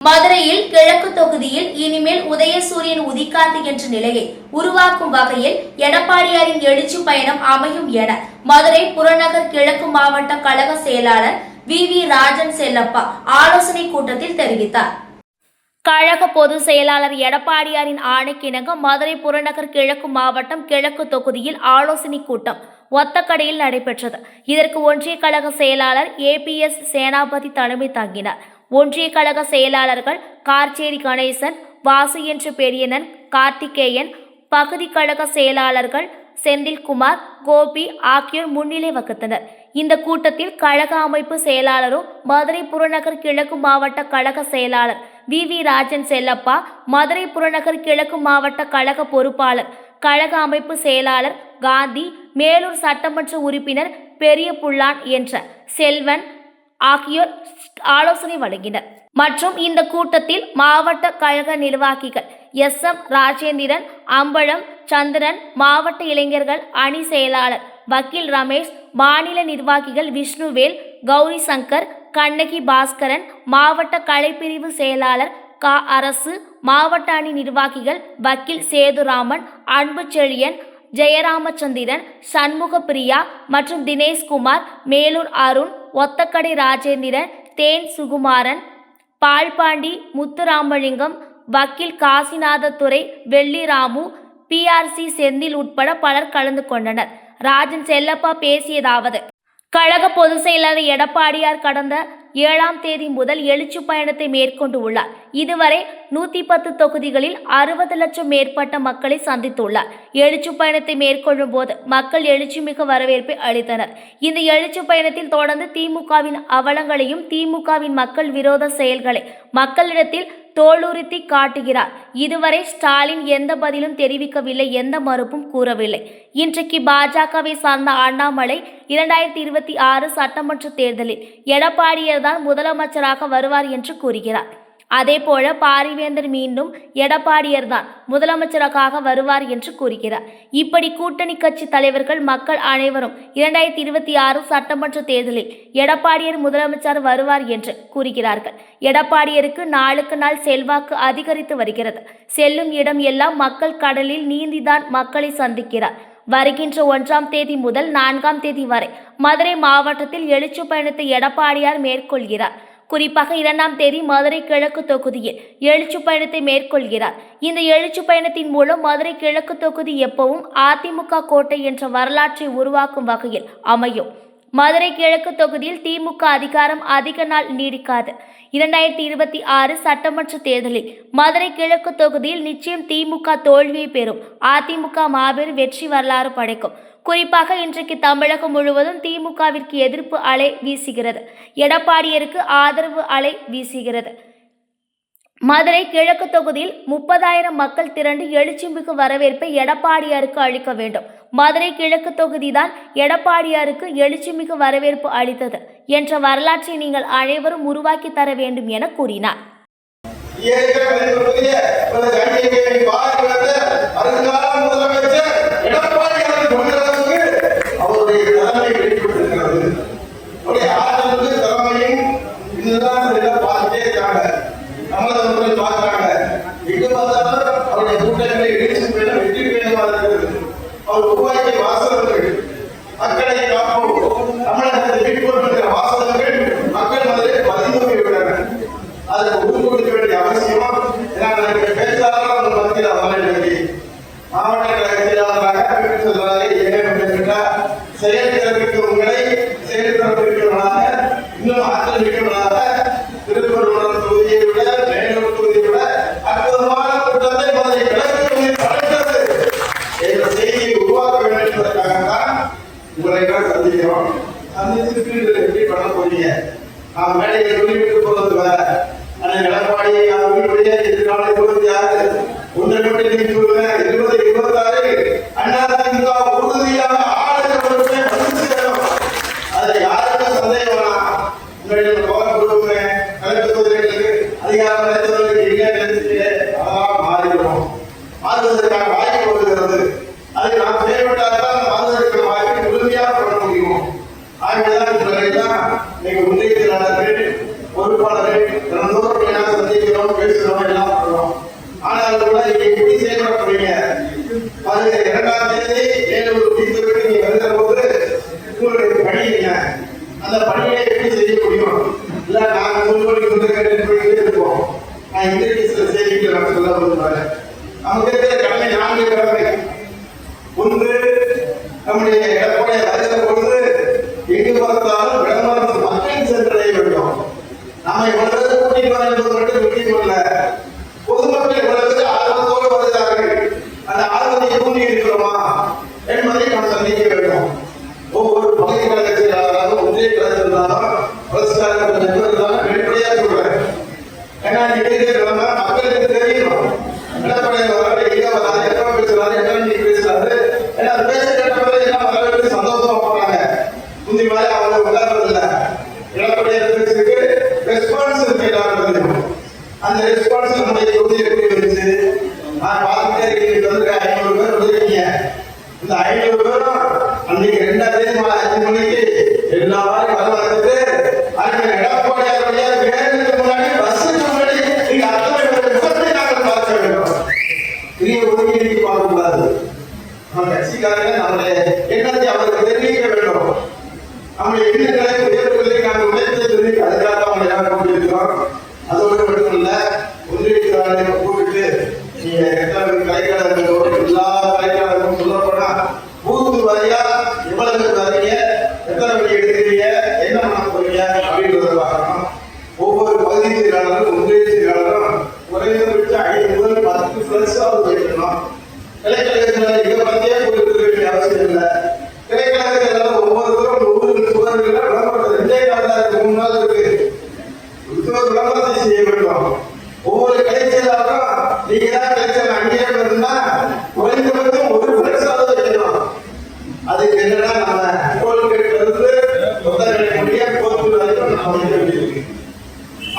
மதுரையில் கிழக்கு தொகுதியில் இனிமேல் உதயசூரியன் உதிக்காது என்ற நிலையை உருவாக்கும் வகையில் எடப்பாடியாரின் எழுச்சி பயணம் அமையும் என மதுரை புறநகர் கிழக்கு மாவட்ட கழக செயலாளர் வி ராஜன் செல்லப்பா ஆலோசனை கூட்டத்தில் தெரிவித்தார். கழக பொதுச் செயலாளர் எடப்பாடியாரின் ஆணைக்கிணங்க மதுரை புறநகர் கிழக்கு மாவட்டம் கிழக்கு தொகுதியில் ஆலோசனை கூட்டம் ஒத்தக்கடையில் நடைபெற்றது. இதற்கு ஒன்றிய கழக செயலாளர் APS சேனாபதி தலைமை தாங்கினார். ஒன்றிய கழக செயலாளர்கள் கார்ச்சேரி கணேசன், வாசு என்ற பெரியனன், கார்த்திகேயன், பகுதி கழக செயலாளர்கள் செந்தில்குமார், கோபி ஆகியோர் முன்னிலை வகித்தனர். இந்த கூட்டத்தில் கழக அமைப்பு செயலாளரும் மதுரை புறநகர் கிழக்கு மாவட்ட கழக செயலாளர் வி ராஜன் செல்லப்பா, மதுரை புறநகர் கிழக்கு மாவட்ட கழக பொறுப்பாளர் கழக அமைப்பு செயலாளர் காந்தி, மேலூர் சட்டமன்ற உறுப்பினர் பெரிய புல்லான் என்ற செல்வன் ஆகியோர் ஆலோசனை வழங்கினர். மற்றும் இந்த கூட்டத்தில் மாவட்ட கழக நிர்வாகிகள் SM ராஜேந்திரன், அம்பலம் சந்திரன், மாவட்ட இளைஞர்கள் அணி செயலாளர் வக்கீல் ரமேஷ், மாநில நிர்வாகிகள் விஷ்ணுவேல், கௌரி சங்கர், கண்ணகி பாஸ்கரன், மாவட்ட கலைப்பிரிவு செயலாளர் அரசு, மாவட்ட அணி நிர்வாகிகள் வக்கீல் சேதுராமன், அன்பு செழியன், ஜெயராமச்சந்திரன், சண்முக பிரியா மற்றும் தினேஷ்குமார், மேலூர் அருண், ஒத்தக்கடை ராஜேந்திரன், தேன் சுகுமாரன், பால்பாண்டி, முத்துராமலிங்கம், வக்கீல் காசிநாதத்துறை, வெள்ளிராமு, PRC செந்தில் உட்பட பலர் கலந்து கொண்டனர். ராஜன் செல்லப்பா பேசியதாவது: கழக பொதுச் செயலாளர் எடப்பாடியார் கடந்த 7ஆம் தேதி முதல் எழுச்சி பயணத்தை மேற்கொண்டு உள்ளார். இதுவரை 110 தொகுதிகளில் 60 லட்சம் மேற்பட்ட மக்களை சந்தித்துள்ளார். எழுச்சி பயணத்தை மேற்கொள்ளும் போது மக்கள் எழுச்சி மிக வரவேற்பை அளித்தனர். இந்த எழுச்சி பயணத்தில் தொடர்ந்து திமுகவின் அவலங்களையும் திமுகவின் மக்கள் விரோத செயல்களை மக்களிடத்தில் தோலுரித்தி காட்டுகிறார். இதுவரை ஸ்டாலின் எந்த பதிலும் தெரிவிக்கவில்லை, எந்த மறுப்பும் கூறவில்லை. இன்றைக்கு பாஜகவை சார்ந்த அண்ணாமலை 2026 சட்டமன்ற தேர்தலில் எடப்பாடியார் தான் முதலமைச்சராக வருவார் என்று கூறுகிறார். அதேபோல பாரிவேந்தர் மீண்டும் எடப்பாடியார் தான் முதலமைச்சராக வருவார் என்று கூறுகிறார். இப்படி கூட்டணி கட்சி தலைவர்கள் மக்கள் அனைவரும் 2026 சட்டமன்ற தேர்தலில் எடப்பாடியார் முதலமைச்சர் வருவார் என்று கூறுகிறார்கள். எடப்பாடியாருக்கு நாளுக்கு நாள் செல்வாக்கு அதிகரித்து வருகிறது. செல்லும் இடம் எல்லாம் மக்கள் கடலில் நீந்திதான் மக்களை சந்திக்கிறார். வருகின்ற 1ஆம் தேதி முதல் 4ஆம் தேதி வரை மதுரை மாவட்டத்தில் எழுச்சி பயணத்தை எடப்பாடியார் மேற்கொள்கிறார். குறிப்பாக 2ஆம் தேதி மதுரை கிழக்கு தொகுதியில் எழுச்சி பயணத்தை மேற்கொள்கிறார். இந்த எழுச்சி பயணத்தின் மூலம் மதுரை கிழக்கு தொகுதி எப்பவும் அதிமுக கோட்டை என்ற வரலாற்றை உருவாக்கும் வகையில் அமையும். மதுரை கிழக்கு தொகுதியில் திமுக அதிகாரம் அதிக நாள் நீடிக்காது. 2026 சட்டமன்ற தேர்தலில் மதுரை கிழக்கு தொகுதியில் நிச்சயம் திமுக தோல்வியை பெறும். அதிமுக மாபெரும் வெற்றி வரலாறு படைக்கும். குறிப்பாக இன்றைக்கு தமிழகம் முழுவதும் திமுகவிற்கு எதிர்ப்பு அலை வீசுகிறது. எடப்பாடியாருக்கு ஆதரவு அலை வீசுகிறது. மதுரை கிழக்கு தொகுதியில் 30,000 மக்கள் திரண்டு எழுச்சிமிகு வரவேற்பை எடப்பாடியாருக்கு அளிக்க வேண்டும். மதுரை கிழக்கு தொகுதிதான் எடப்பாடியாருக்கு எழுச்சிமிகு வரவேற்பு அளித்தது என்ற வரலாற்றை நீங்கள் அனைவரும் உருவாக்கி தர வேண்டும் என கூறினார். உருவாக்கிய வாசகர்கள் மக்களை காப்போம், தமிழகத்தை மீட்போம் என்ற வாசகங்கள் மக்கள் மனதில் பதிந்து போய்விட்டனர். அதற்கு உறுதி கொடுக்க வேண்டிய அவசியம் பேச்சாளர் மத்தியில் அவர்களுக்கு மாவட்ட கழக செயலாளராக செயல்திறப்பிற்கு உங்களை செயல்திறப்பிற்கிறவர்களாக இன்னும் ஆற்றல் மிக்கவர்களாக திருப்பூர் தொகுதியை விட மேலூர் தொகுதியை விட அற்புதமான கூட்டத்தை மதுரை கிழக்கு படைத்தது என்ற செய்தியை உருவாக்க வேண்டும் என்பதற்காகத்தான் உங்களை சந்திக்கிறோம். சந்தித்து எப்படி பண்ண போறீங்க? நாம் மேடையை சொல்லிவிட்டு போவது வேற. ஆனால் எடப்பாடியை நாம் வீட்டுடைய எதிர்கால உறுதியாக ஒன்றை மட்டும் நீங்க சொல்லுவேன். 2026 அதிமுக உறுதியாக ஆளுநர்களுக்கு வந்து சேரும். அதில் யாருக்கும் சந்தேகம் வேணாம். உங்களுடைய பவர் கொடுக்குறேன் கலெக்டர் தொகுதிகளுக்கு அதிகாரம் அளித்தவர்களுக்கு இல்லை நினைச்சிட்டு அதெல்லாம் மாறிவிடும். மாறுவதற்கான வாய்ப்பு வருகிறது. அதை நாம் செயல்பட்டால்தான் மாறுவதற்கு வாய்ப்பு முழுமையாக பண்ண முடியும். ஆகியதான் நீங்க ஒன்றிய செயலாளர்கள் பொறுப்பாளர்கள் தினந்தோறும் சந்திக்கிறோம். படிக்கிறோம், பேசுறோம், எல்லாம் பண்றோம். ஆனால் கூட நீங்க எப்படி செயல்பட போறீங்க? அது 2ஆம் தேதி வேலூர் தீர்த்துக்கு நீங்க வருகிற போது உங்களுடைய பணி என்ன? அந்த பணியை எப்படி செய்ய முடியும்? இல்ல நாங்க முன்கூட்டி போயிட்டே இருப்போம். நான் இங்கிலீஷ்ல செய்திகளை நான் சொல்ல விரும்புறேன். நமக்கு இருக்கிற கடமை 4 கடமை. ஒன்று, நம்முடைய எடப்பாடி வருகிற பொழுது எங்கு பார்த்தாலும் விளம்பரம் மக்கள் சென்றடைய வேண்டும். நாம இவ்வளவு கூட்டிட்டு வர என்பது மட்டும் கூட்டிட்டு வரல, பொதுமக்கள் இவ்வளவு ஆர்வத்தோடு வருகிறார்கள். அந்த ஆர்வத்தை தூண்டி இருக்கிறோமா என்பதை நாம் சந்திக்க வேண்டும். ஒவ்வொரு பகுதி கழக செயலாளராக ஒன்றிய கழக செயலாளராக வெளிப்படையா சொல்றேன். ஏன்னா இன்னைக்கு மக்களுக்கு தெரியணும் எடப்பாடி எங்க வராது, எப்ப பேசுறாரு, என்ன நீங்க பேசுறாரு. ஏன்னா அது பேச கேட்டவரை என்ன வரவேற்று சந்தோஷமா போறாங்க. முந்தி மாதிரி அவங்க விளையாடுறதில்ல. எடப்பாடி பேசுறதுக்கு ரெஸ்பான்ஸ் இருக்கு. அந்த ரெஸ்பான்ஸ் நம்முடைய தொகுதி எப்படி இருந்துச்சு நான் பார்த்துட்டே இருக்கேன். 500 பேர் வந்துருக்கீங்க. இந்த 500 பேரும் அன்னைக்கு 2ஆம் தேதி மாலை 5 மணிக்கு எல்லாரும் வரவழைச்சிட்டு அன்னைக்கு எடப்பாடியாருடைய பேருக்கு முன்னாடி பஸ்ஸுக்கு முன்னாடி நீங்க அத்தனை முகத்தை நாங்கள் பார்க்க வேண்டும். பெரிய ஒதுக்கீடு பார்க்கக்கூடாது. நம்ம கட்சிக்காரங்க நம்முடைய எண்ணத்தை அவருக்கு தெரிவிக்க வேண்டும். நம்முடைய எண்ணங்களை உயர்வுகளை நாங்கள் உயர்த்தி தெரிவிக்க அதுக்காக அவங்க யாரும் கொண்டிருக்கிறோம். அதோடு மட்டும் இல்ல, ஒன்றிய கூப்பிட்டு நீங்க கலைக்கழகங்களோட எல்லா கலைக்கழகமும் சொல்லப்போனா பூத்து வரையா எவ்வளவு வரீங்க, எத்தனை வழி எடுக்கிறீங்க, என்ன பண்ண போறீங்க அப்படின்றத பார்க்கணும். ஒவ்வொரு பகுதி செயலாளரும் ஒன்றிய செயலாளரும் குறைந்தபட்சம் 5 முதல் 10 பிளஸாவது வைக்கணும். கலைக்கழகத்தில் இதை பத்தியே கொடுக்க வேண்டிய அவசியம் இல்லை. கலைக்கழகத்தில் ஒவ்வொருத்தரும் ஒவ்வொரு சுவர்கள் விளம்பரத்தை 2 நாளுக்கு 3 நாள் இருக்கு. விளம்பரத்தை செய்ய வேண்டும். ஒவ்வொரு கலைச்சலாலும் நீங்க தான் கலைச்சல் அங்கேயே இருந்தா குறைந்தபட்சம் ஒரு பிளஸாவது வைக்கணும். அதுக்கு என்னன்னா நம்ம டோல்கேட்ல இருந்து சொந்த கிடைக்கக்கூடிய கோர்ட்டு வரைக்கும் நம்ம வைக்க வேண்டியிருக்கு.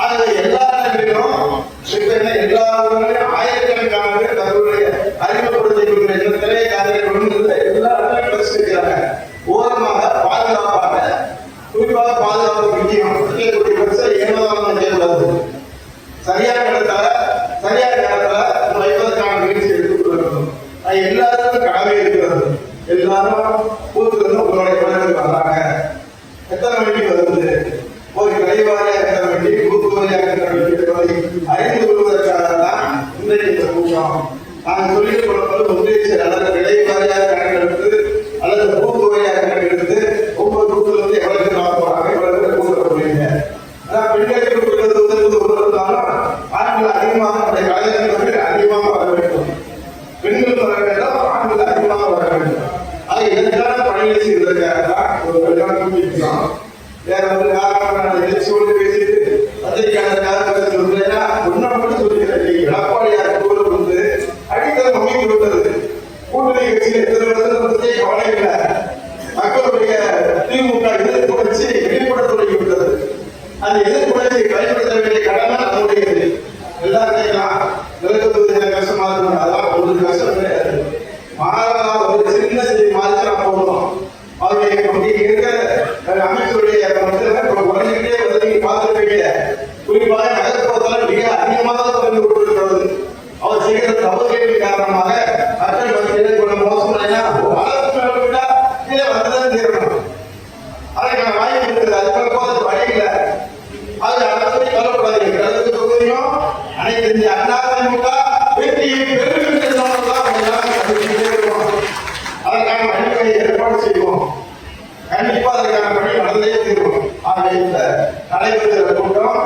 ஆகவே எல்லா இடங்களிலும் எல்லா ஆயிரக்கணக்கான பேர் தங்களுடைய அறிமுகப்படுத்திக் திரையை காத்திருக்கிறாங்க. எல்லா இடங்களிலும் வச்சிருக்கிறாங்க. ஓரமாக பாதுகாப்பாக, குறிப்பாக பாதுகாப்பு முக்கியம். ஏமாதான் செய்யக்கூடாது. சரியான இடத்துல சரியான நேரத்துல வைப்பதற்கான முயற்சி எடுத்துக் கொள்ளணும். எல்லாருக்கும் கடமை இருக்கிறது. எல்லாரும் பூத்துல இருந்து உங்களுடைய குழந்தைகள் வர்றாங்க. எத்தனை மணிக்கு வருது, ஒரு கலைவாரியா எத்தனை மணிக்கு, பூத்து வரையாக எத்தனை மணிக்கு அறிந்து கொள்வதற்காக தான் இன்றைக்கு இந்த கூட்டம். நாங்கள் சொல்லிக் கொள்ளும்போது ஒன்றிய செயலாளர் விலைவாரியாக கணக்கெடுத்து அல்லது பூத்து வரையாக கணக்கெடுத்து ஒவ்வொரு பூத்துல இருந்து எவ்வளவு நான் போறாங்க, எவ்வளவு கூட்ட போறீங்க. பெண்களுக்கு ஆண்கள் அதிகமாக நம்முடைய கலைஞர்கள் அதிகமாக வர வேண்டும். பெண்கள் வர வேண்டும், ஆண்கள் அதிகமாக வர வேண்டும். அது இதற்கான பணிகளை செய்வதற்காக தான் ஒரு கல்யாணம் கூட்டியிருக்கிறோம். வேற ஒரு காரணம் நிகழ்ச்சியோடு பேசிட்டு பத்திரிகையாளருக்காக சொல்றேன்னா ஒன்றை மட்டும் சொல்லிக்கிறேன். எடப்பாடியார் கூட வந்து அடித்தளம் அமைத்து விட்டது. கூட்டணி கட்சியில் எதிர்த்து கவலை இல்லை. மக்களுடைய திமுக எதிர்ப்புணர்ச்சி வெளிப்பட தொடங்கி விட்டது. அந்த எதிர்ப்புணர்ச்சியை பயன்படுத்த வேண்டிய கடமை நம்முடையது. எல்லாத்தையும் நிலக்கத்துவ கஷ்டமா இருக்கும். அதெல்லாம் ஒரு கஷ்டம் கிடையாது. மாறாக ஒரு சின்ன செய்தி மாதிரி நான் போகணும். அவருடைய இருக்கிற அமைச்சருடைய உடனே வந்து நீங்க பார்த்துருப்பீங்க. குறிப்பாக நகர்ப்புறத்தால் மிக அதிகமாக தொடர்ந்து கொண்டிருக்கிறது. அவர் செய்கிற தவறுகளின் காரணமாக மக்கள் மத்தியில் கொஞ்சம் மோசம் விட்டா கீழே வந்துதான் தீரணும். அதற்கான வாய்ப்பு இருக்குது. அதுக்கு போது வழி இல்லை. அது அடுத்தபடி கவலைப்படாதீங்க. கடந்த தொகுதியும் அனைத்து இந்திய அண்ணா திமுக வெற்றியை பெருமிதம் அதற்கான வழிமுறை ஏற்பாடு செய்வோம். கண்டிப்பா அதற்கான பணி நடந்தே தீர்வோம். ஆக இந்த நடைபெறுகிற கூட்டம்